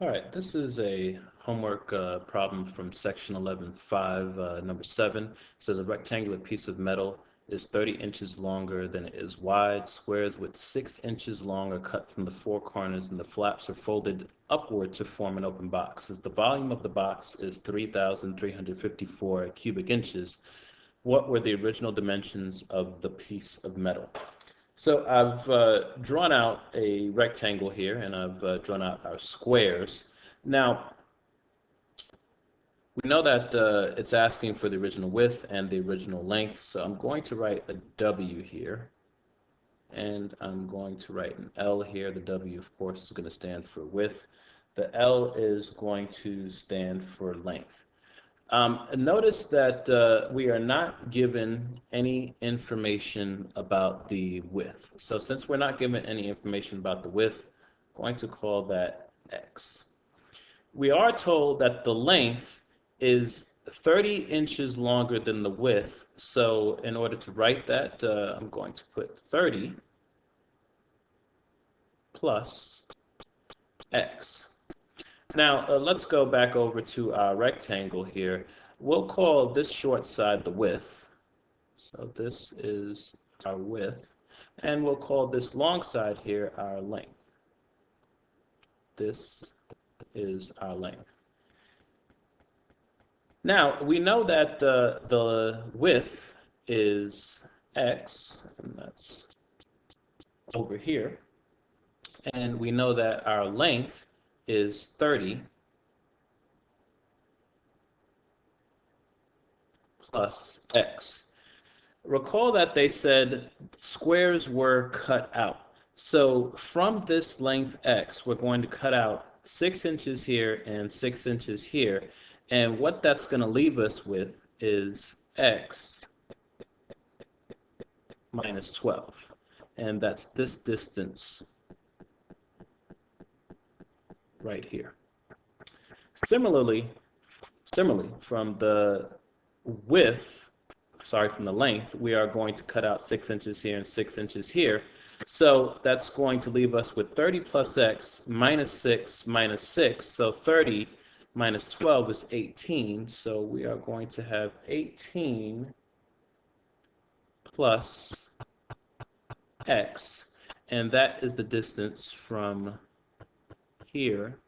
All right, this is a homework problem from section 11.5, number 7. It says a rectangular piece of metal is 30 inches longer than it is wide. Squares with 6 inches long are cut from the four corners and the flaps are folded upward to form an open box. As the volume of the box is 3,354 cubic inches, what were the original dimensions of the piece of metal? So I've drawn out a rectangle here, and I've drawn out our squares. Now, we know that it's asking for the original width and the original length, so I'm going to write a W here, and I'm going to write an L here. The W, of course, is going to stand for width. The L is going to stand for length. Notice that we are not given any information about the width. So since we're not given any information about the width, I'm going to call that X. We are told that the length is 30 inches longer than the width. So in order to write that, I'm going to put 30 plus X. Now, let's go back over to our rectangle here. We'll call this short side the width. So this is our width. And we'll call this long side here our length. This is our length. Now, we know that the width is X, and that's over here. And we know that our length is 30 plus X. Recall that they said squares were cut out. So from this length X, we're going to cut out 6 inches here and 6 inches here. And what that's going to leave us with is X minus 12. And that's this distance right here. Similarly, from the from the length, we are going to cut out 6 inches here and 6 inches here. So that's going to leave us with 30 plus X minus 6 minus 6. So 30 minus 12 is 18. So we are going to have 18 plus X. And that is the distance from here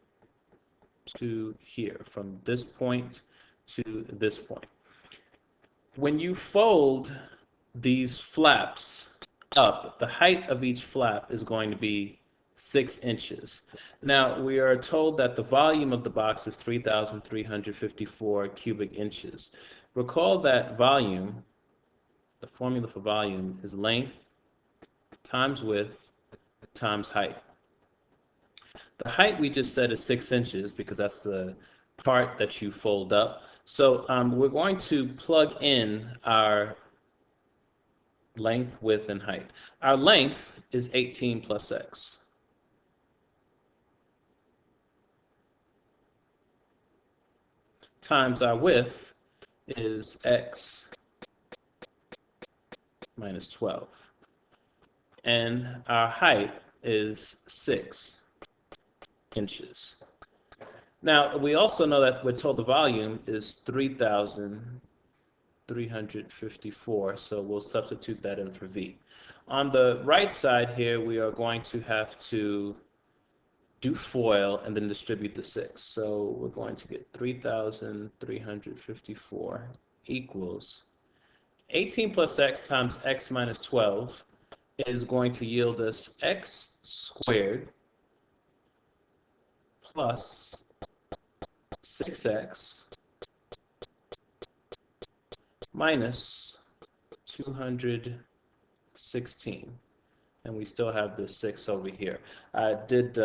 to here, from this point to this point. When you fold these flaps up, the height of each flap is going to be 6 inches. Now, we are told that the volume of the box is 3,354 cubic inches. Recall that volume, the formula for volume is length times width times height. The height we just said is 6 inches because that's the part that you fold up. So we're going to plug in our length, width, and height. Our length is 18 plus X. Times our width is X minus 12. And our height is 6 inches. Now, we also know that we're told the volume is 3,354, so we'll substitute that in for V. On the right side here, we are going to have to do FOIL and then distribute the 6. So we're going to get 3,354 equals 18 plus X times X minus 12 is going to yield us X squared plus 6X minus 216. And we still have this 6 over here. I did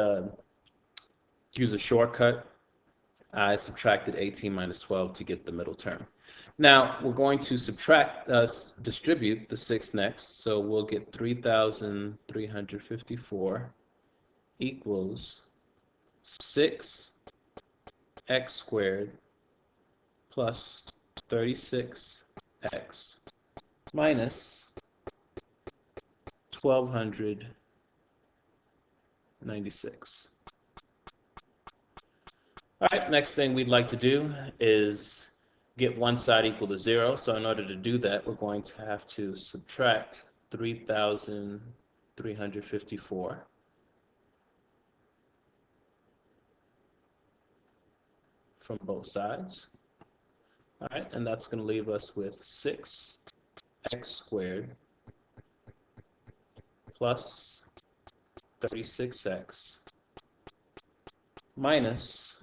use a shortcut. I subtracted 18 minus 12 to get the middle term. Now, we're going to distribute the 6 next. So we'll get 3,354 equals 6 X squared plus 36X minus 1,296. All right, next thing we'd like to do is get one side equal to 0. So in order to do that, we're going to have to subtract 3,354 from both sides. All right, and that's going to leave us with 6x squared plus 36x minus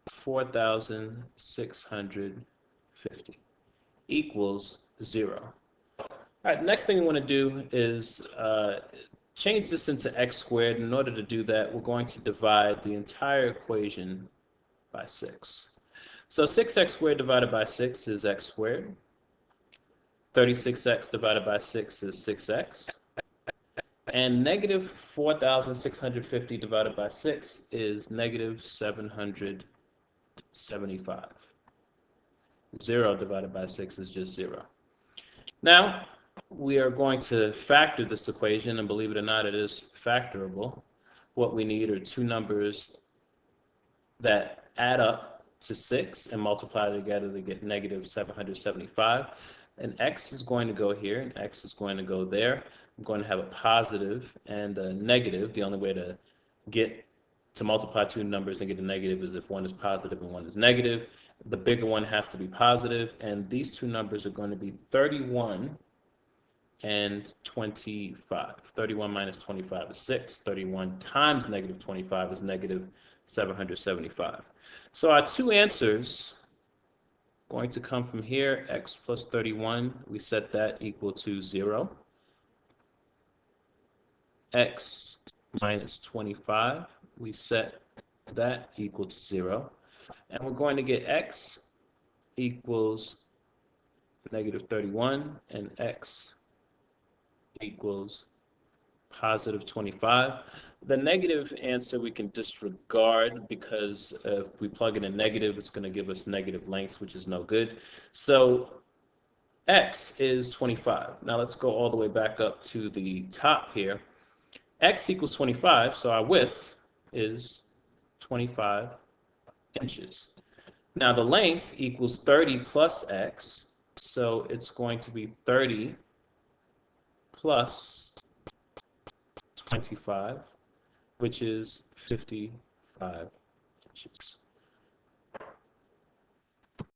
4,650 equals 0. All right, next thing we want to do is change this into x squared. In order to do that, we're going to divide the entire equation by 6. So 6x squared divided by 6 is x squared. 36x divided by 6 is 6x. And negative 4,650 divided by 6 is negative 775. 0 divided by 6 is just 0. Now, we are going to factor this equation, and believe it or not, it is factorable. What we need are two numbers that add up to 6 and multiply together to get negative 775. And x is going to go here, and x is going to go there. I'm going to have a positive and a negative. The only way to multiply two numbers and get a negative is if one is positive and one is negative. The bigger one has to be positive, and these two numbers are going to be 31 and 25. 31 minus 25 is 6. 31 times negative 25 is negative 775. So our two answers going to come from here. X plus 31, we set that equal to 0. X minus 25, we set that equal to 0. And we're going to get x equals negative 31 and x equals positive 25. The negative answer we can disregard because if we plug in a negative, it's going to give us negative lengths, which is no good. So x is 25. Now let's go all the way back up to the top here. X equals 25, so our width is 25 inches. Now the length equals 30 plus x, so it's going to be 30 plus 25, which is 55 inches.